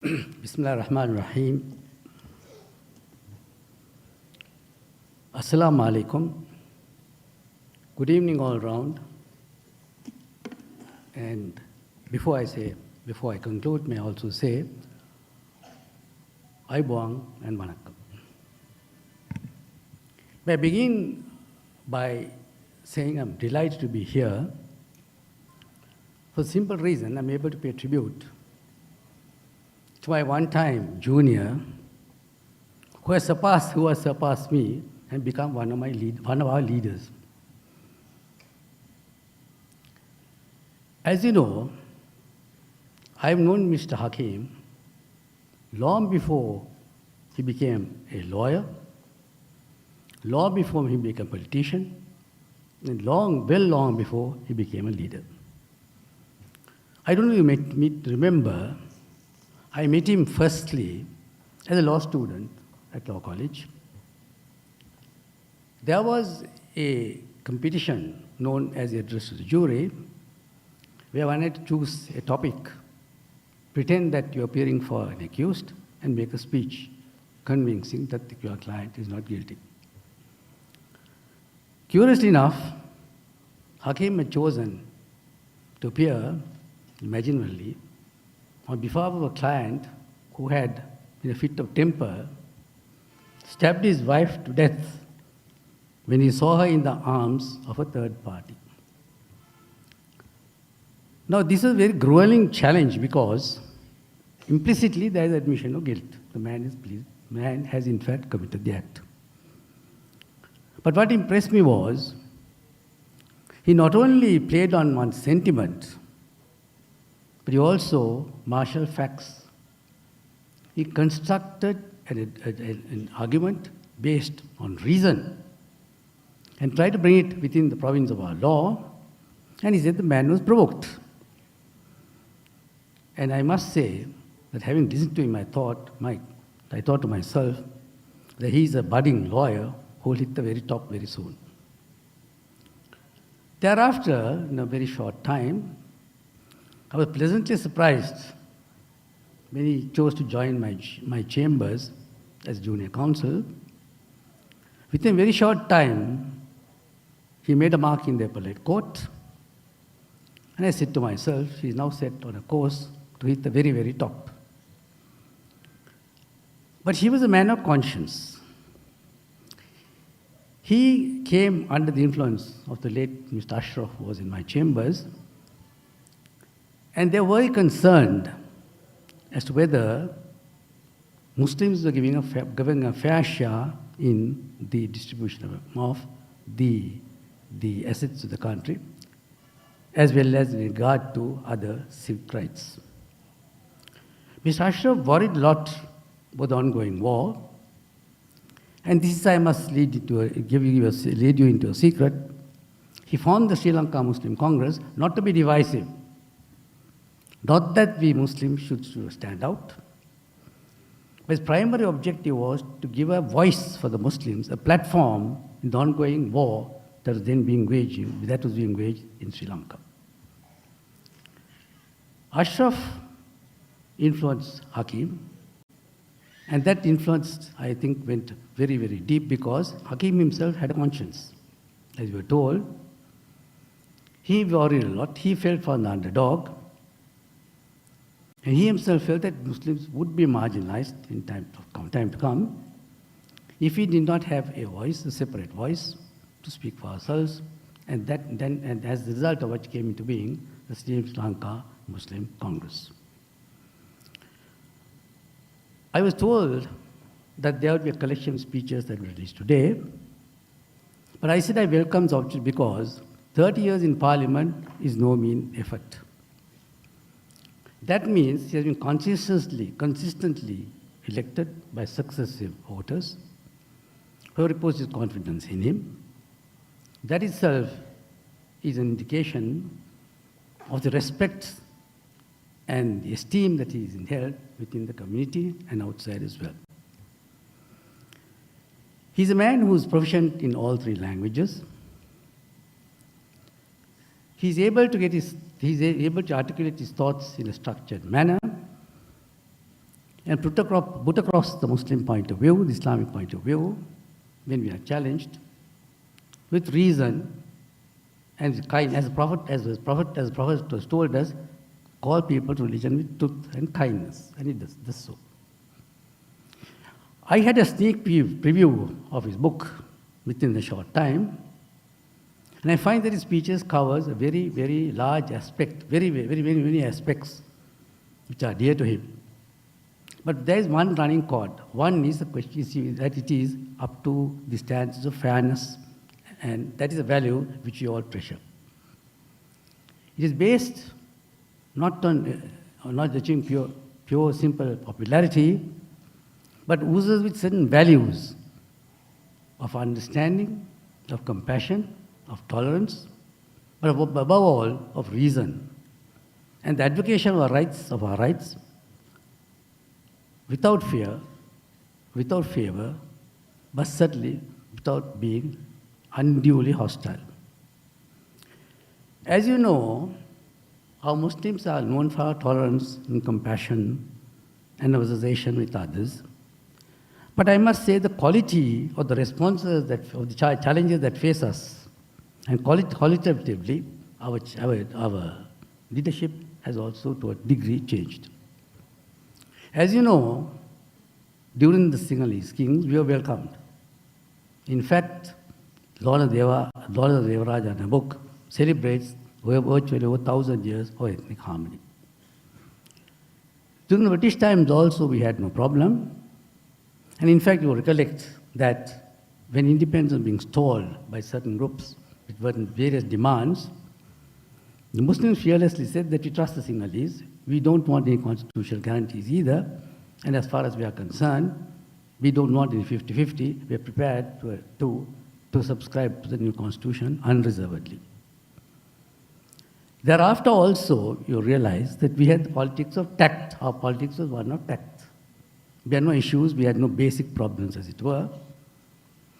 Bismillah ar-Rahman ar-Rahim. Assalamu alaikum. Good evening all around. And before I conclude, may I also say, Aibuang and Vanakkam. May I begin by saying I'm delighted to be here. For the simple reason, I'm able to pay tribute to my one-time junior who has surpassed me and become one of our leaders. As you know, I've known Mr. Hakeem long before he became a lawyer, long before he became a politician, and well long before he became a leader. I don't know if you remember, I met him firstly as a law student at law college. There was a competition known as the address to the jury, where one had to choose a topic, pretend that you're appearing for an accused, and make a speech convincing that your client is not guilty. Curiously enough, Hakeem had chosen to appear imaginarily on behalf of a client who had, in a fit of temper, stabbed his wife to death when he saw her in the arms of a third party. Now, this is a very grueling challenge because implicitly there is admission of guilt. The man has in fact committed the act. But what impressed me was, he not only played on one's sentiment, but he also marshaled facts. He constructed an argument based on reason and tried to bring it within the province of our law, and he said the man was provoked. And I must say that having listened to him, I thought to myself that he is a budding lawyer who will hit the very top very soon. Thereafter, in a very short time, I was pleasantly surprised when he chose to join my chambers as junior counsel. Within a very short time, he made a mark in the appellate court, and I said to myself, he is now set on a course to hit the very, very top. But he was a man of conscience. He came under the influence of the late Mr. Ashraf, who was in my chambers, and they were very concerned as to whether Muslims were giving a fair share in the distribution of the assets of the country, as well as in regard to other civic rights. Mr. Ashraf worried a lot about the ongoing war, and this is, I must lead you into a secret. He formed the Sri Lanka Muslim Congress not to be divisive, not that we Muslims should stand out, but his primary objective was to give a voice for the Muslims, a platform in the ongoing war that was being waged in Sri Lanka. Ashraf influenced Hakeem, and that influence, I think, went very, very deep because Hakeem himself had a conscience. As we were told, he worried a lot, he felt for the underdog, and he himself felt that Muslims would be marginalized in time to come if we did not have a voice, a separate voice, to speak for ourselves, and as the result of which came into being the Sri Lanka Muslim Congress. I was told that there would be a collection of speeches that were released today, but I said I welcome the opportunity because 30 years in Parliament is no mean effort. That means he has been consistently elected by successive voters who repose his confidence in him. That itself is an indication of the respect and the esteem that he is held within the community and outside as well. He's a man who is proficient in all three languages. He's able to articulate his thoughts in a structured manner. and put across the Muslim point of view, the Islamic point of view, when we are challenged, with reason and kind, as the Prophet has told us, call people to religion with truth and kindness, and he does this so. I had a sneak preview of his book within a short time, and I find that his speeches covers a very, very large aspect, very many aspects which are dear to him. But there is one running chord. One is the question that it is up to the standards of fairness, and that is a value which we all treasure. It is based not on not achieving pure simple popularity, but oozes with certain values of understanding, of compassion, of tolerance, but above all, of reason, and the advocation of our rights, without fear, without favor, but certainly without being unduly hostile. As you know, our Muslims are known for our tolerance and compassion and association with others. But I must say the quality of the responses of the challenges that face us, and qualitatively, our leadership has also to a degree changed. As you know, during the Sinhala schemes, we were welcomed. In fact, Lord of Devaraja in a book celebrates virtually over 1,000 years of ethnic harmony. During the British times also, we had no problem. And in fact, you recollect that when independence was being stalled by certain groups with various demands, the Muslims fearlessly said that we trust the Sinhalese. We don't want any constitutional guarantees either. And as far as we are concerned, we don't want any 50-50. We are prepared to subscribe to the new constitution unreservedly. Thereafter also, you realize that we had the politics of tact. Our politics was one of tact. We had no issues, we had no basic problems, as it were.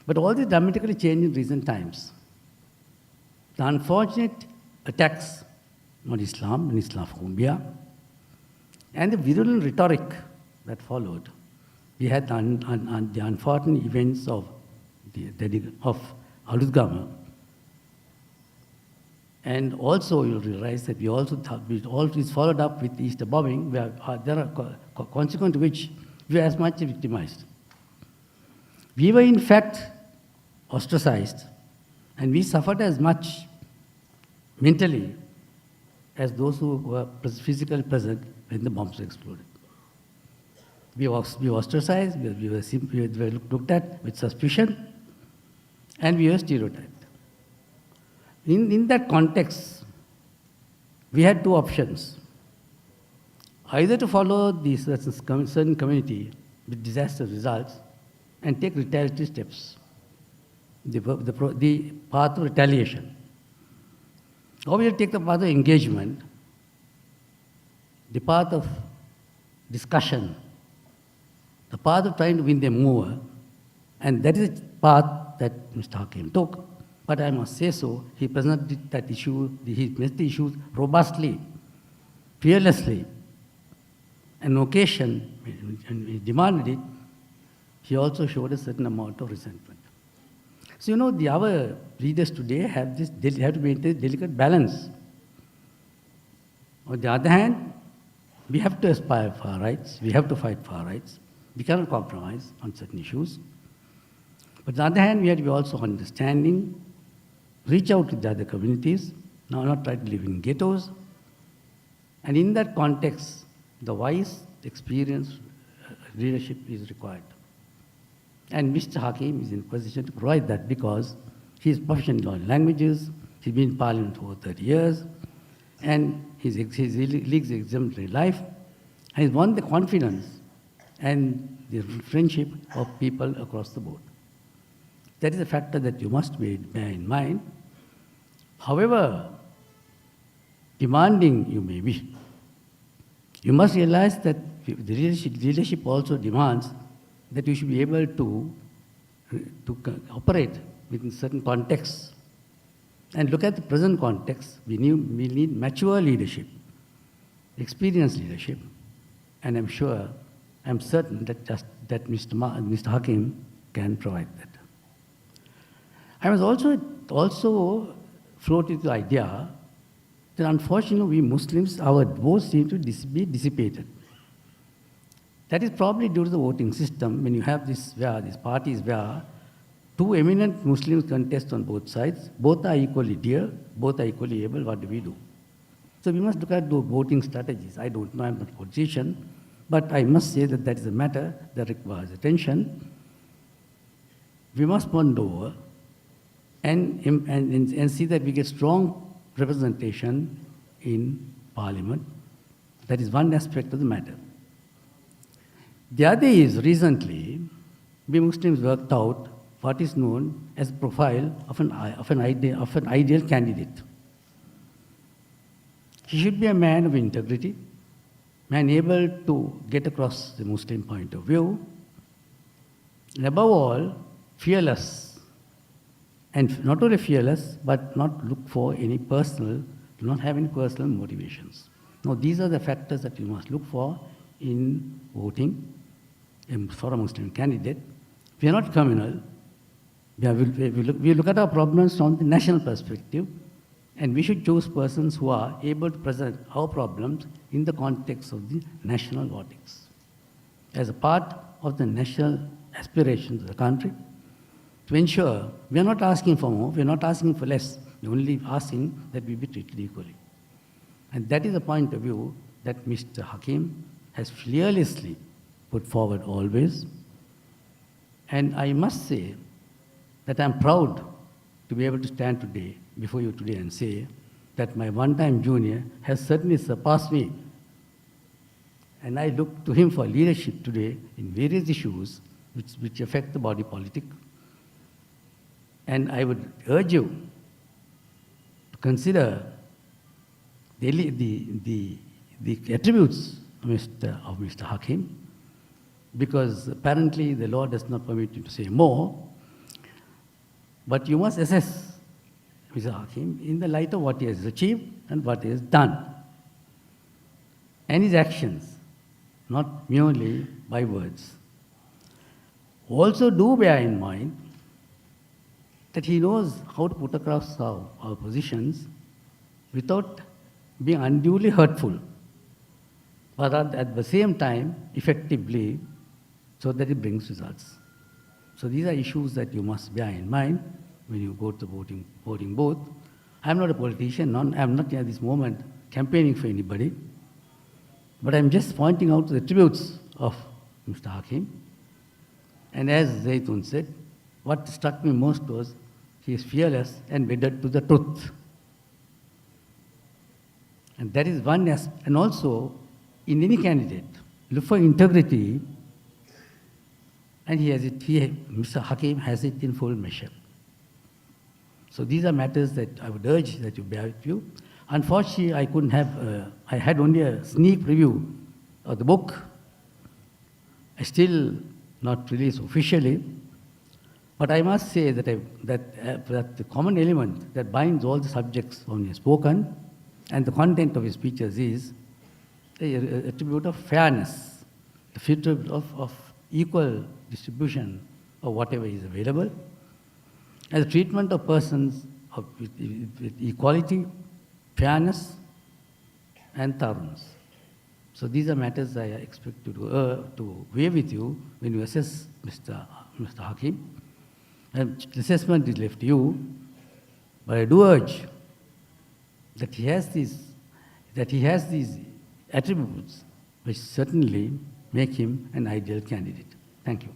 But all this dramatically changed in recent times. The unfortunate attacks on Islam and Islamophobia, and the virulent rhetoric that followed. We had the unfortunate events of Aludgama. And also you'll realize that we always followed up with the Easter bombing, where there are consequent to which we were as much victimized. We were in fact ostracized, and we suffered as much mentally as those who were physically present when the bombs exploded. We were ostracized, we were looked at with suspicion, and we were stereotyped. In that context, we had two options. Either to follow the certain community with disastrous results and take retaliatory steps, the path of retaliation. Or we take the path of engagement, the path of discussion, the path of trying to win them over, and that is the path that Mr. Hakeem took. But I must say so, he presented that issue, he met the issues robustly, fearlessly. And on occasion, when he demanded it, he also showed a certain amount of resentment. So, you know, our leaders today have to maintain delicate balance. On the other hand, we have to aspire for our rights, we have to fight for our rights. We cannot compromise on certain issues. But on the other hand, we have to be also understanding, reach out to the other communities, now not try to live in ghettos. And in that context, the wise, experienced leadership is required. And Mr. Hakeem is in position to provide that because he is proficient in all languages, he's been in Parliament for over 30 years, and he leads exemplary life, and he's won the confidence and the friendship of people across the board. That is a factor that you must bear in mind. However demanding you may be, you must realize that the leadership also demands that you should be able to operate within certain contexts. And look at the present context. We need mature leadership, experienced leadership, and I'm sure I'm certain that Mr. Hakeem can provide that. I was also floated the idea that unfortunately we Muslims, our votes seem to be dissipated. That is probably due to the voting system. When you have these parties where two eminent Muslims contest on both sides, both are equally dear, both are equally able, what do we do? So we must look at the voting strategies. I don't know, I'm not a politician, but I must say that that is a matter that requires attention. We must ponder over and see that we get strong representation in Parliament. That is one aspect of the matter. The other is, recently, we Muslims worked out what is known as a profile of an ideal candidate. He should be a man of integrity, man able to get across the Muslim point of view, and above all, fearless. And not only fearless, but not look for any do not have any personal motivations. Now, these are the factors that you must look for in voting for a Muslim candidate. We are not communal. We look at our problems from the national perspective, and we should choose persons who are able to present our problems in the context of the national politics, as a part of the national aspirations of the country, to ensure we are not asking for more, we are not asking for less, we are only asking that we be treated equally. And that is the point of view that Mr. Hakeem has fearlessly put forward always. And I must say that I am proud to be able to stand today before you today and say that my one-time junior has certainly surpassed me. And I look to him for leadership today in various issues which affect the body politic. And I would urge you to consider the attributes of Mr. Hakeem, because apparently the law does not permit you to say more. But you must assess Mr. Hakeem in the light of what he has achieved and what he has done, and his actions, not merely by words. Also do bear in mind that he knows how to put across our positions without being unduly hurtful, but at the same time effectively, so that it brings results. So these are issues that you must bear in mind when you go to the voting booth. I'm not a politician, I'm not at this moment campaigning for anybody, but I'm just pointing out the attributes of Mr. Hakeem. And as Zaitun said, what struck me most was he is fearless and wedded to the truth. And that is one aspect. And also, in any candidate, look for integrity, and he has it. Mr. Hakeem has it in full measure. So these are matters that I would urge that you bear with you. Unfortunately, I couldn't have. I had only a sneak preview of the book. I still not released officially, but I must say that that the common element that binds all the subjects on his spoken and the content of his speeches is the attribute of fairness, the attribute of equal distribution of whatever is available, and the treatment of persons with equality, fairness, and thoroughness. So these are matters I expect to weigh with you when you assess Mr. Hakeem. And the assessment is left to you, but I do urge that he has these attributes which certainly make him an ideal candidate. Thank you.